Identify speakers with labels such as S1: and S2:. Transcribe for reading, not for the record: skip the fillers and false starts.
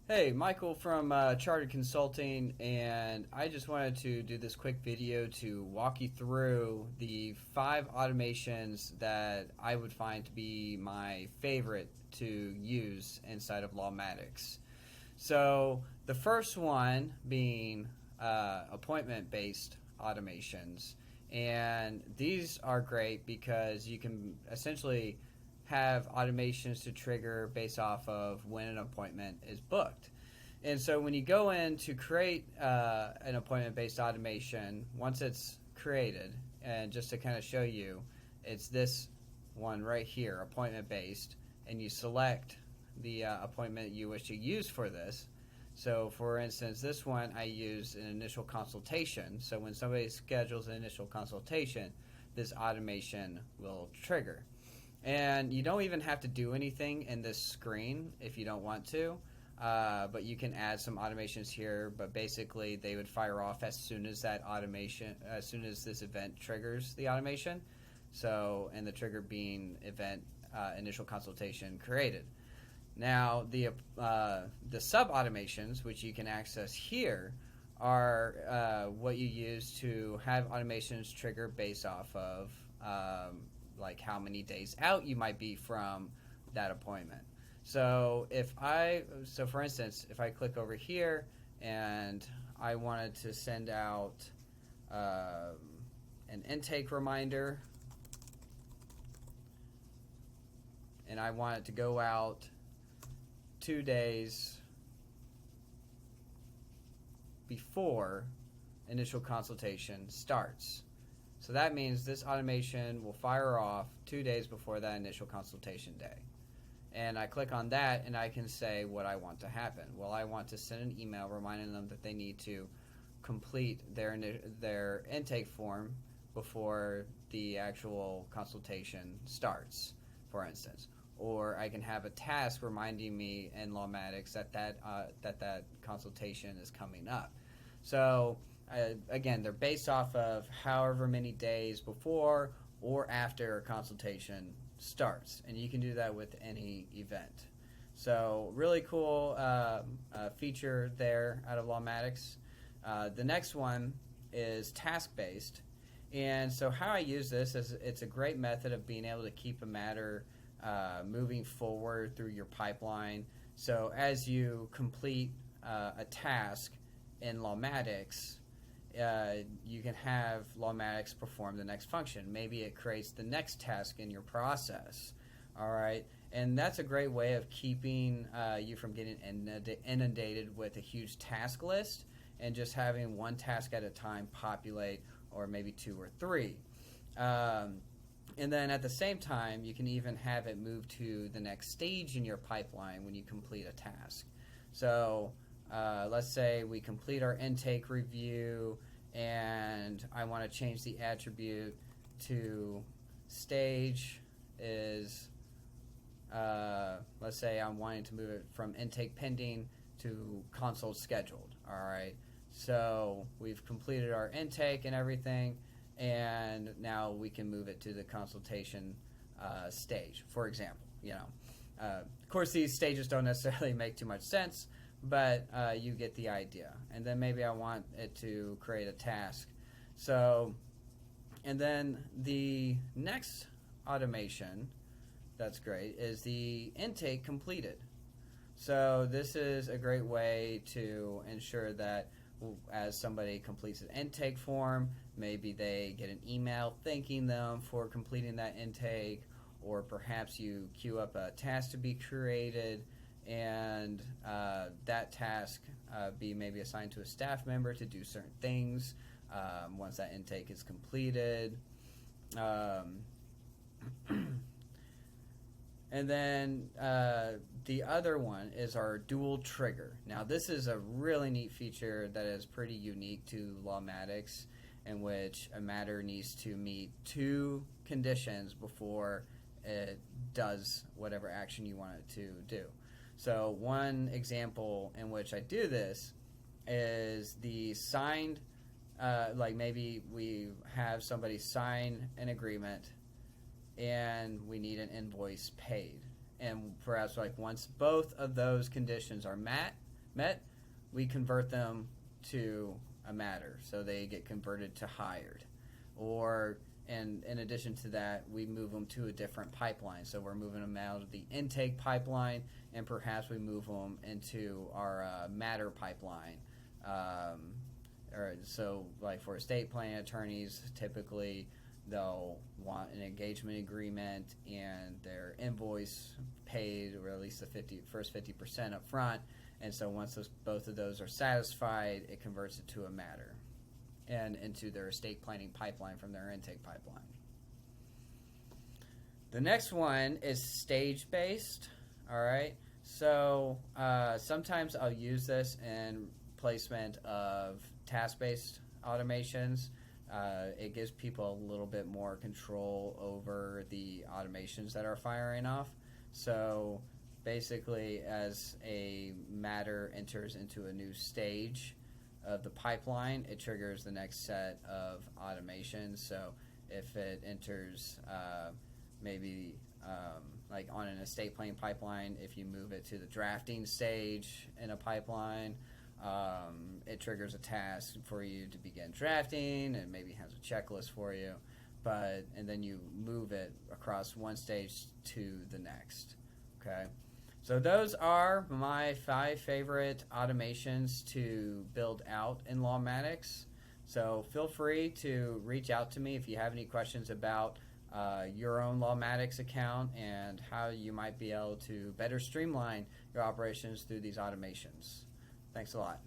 S1: Hey, Michael from Chartered Consulting, and I just wanted to do this quick video to walk you through the 5 automations that I would find to be my favorite to use inside of Lawmatics. So, the first one being appointment-based automations, and these are great because you can essentially have automations to trigger based off of when an appointment is booked. And so when you go in to create an appointment based automation, once it's created, and just to kind of show you, it's this one right here, appointment based, and you select the appointment you wish to use for this. So, for instance, this one I use an initial consultation. So, when somebody schedules an initial consultation, this automation will trigger. And you don't even have to do anything in this screen if you don't want to. But you can add some automations here. But basically, they would fire off as soon as as soon as this event triggers the automation. So, and the trigger being event initial consultation created. Now, the sub automations, which you can access here, are what you use to have automations trigger based off of like how many days out you might be from that appointment. So so for instance, if I click over here and I wanted to send out an intake reminder, and I want it to go out 2 days before initial consultation starts. So that means this automation will fire off 2 days before that initial consultation day. And I click on that and I can say what I want to happen. Well, I want to send an email reminding them that they need to complete their intake form before the actual consultation starts, for instance. Or I can have a task reminding me in Lawmatics that consultation is coming up. So again, they're based off of however many days before or after a consultation starts, and you can do that with any event. So really cool feature there out of Lawmatics. The next one is task-based, and so how I use this is it's a great method of being able to keep a matter moving forward through your pipeline. So as you complete a task in Lawmatics, you can have Lawmatics perform the next function. Maybe it creates the next task in your process. All right, and that's a great way of keeping you from getting inundated with a huge task list and just having one task at a time populate, or maybe 2 or 3. And then at the same time, you can even have it move to the next stage in your pipeline when you complete a task. So let's say we complete our intake review and I want to change the attribute to stage is, let's say I'm wanting to move it from intake pending to consult scheduled. All right, so we've completed our intake and everything, and now we can move it to the consultation stage, for example. Of course, these stages don't necessarily make too much sense, but you get the idea. And then maybe I want it to create a task. So, and then the next automation that's great is the intake completed. So this is a great way to ensure that as somebody completes an intake form, maybe they get an email thanking them for completing that intake, or perhaps you queue up a task to be created, and that task be maybe assigned to a staff member to do certain things once that intake is completed. And then the other one is our dual trigger. Now this is a really neat feature that is pretty unique to Lawmatics, in which a matter needs to meet 2 conditions before it does whatever action you want it to do. So one example in which I do this is the signed, like maybe we have somebody sign an agreement and we need an invoice paid. And perhaps like once both of those conditions are met, met, we convert them to a matter, so they get converted to hired. Or, and in addition to that, we move them to a different pipeline. So we're moving them out of the intake pipeline, and perhaps we move them into our matter pipeline. Or so, like for estate planning attorneys, typically they'll want an engagement agreement and their invoice paid, or at least the first 50% up front. And so once both of those are satisfied, it converts it to a matter and into their estate planning pipeline from their intake pipeline. The next one is stage-based. All right. So sometimes I'll use this in placement of task-based automations. It gives people a little bit more control over the automations that are firing off. So basically, as a matter enters into a new stage of the pipeline, it triggers the next set of automations. So if it enters like on an estate planning pipeline, if you move it to the drafting stage in a pipeline, it triggers a task for you to begin drafting, and maybe has a checklist for you, and then you move it across one stage to the next. Okay, so those are my 5 favorite automations to build out in Lawmatics. So feel free to reach out to me if you have any questions about your own Lawmatics account and how you might be able to better streamline your operations through these automations. Thanks a lot.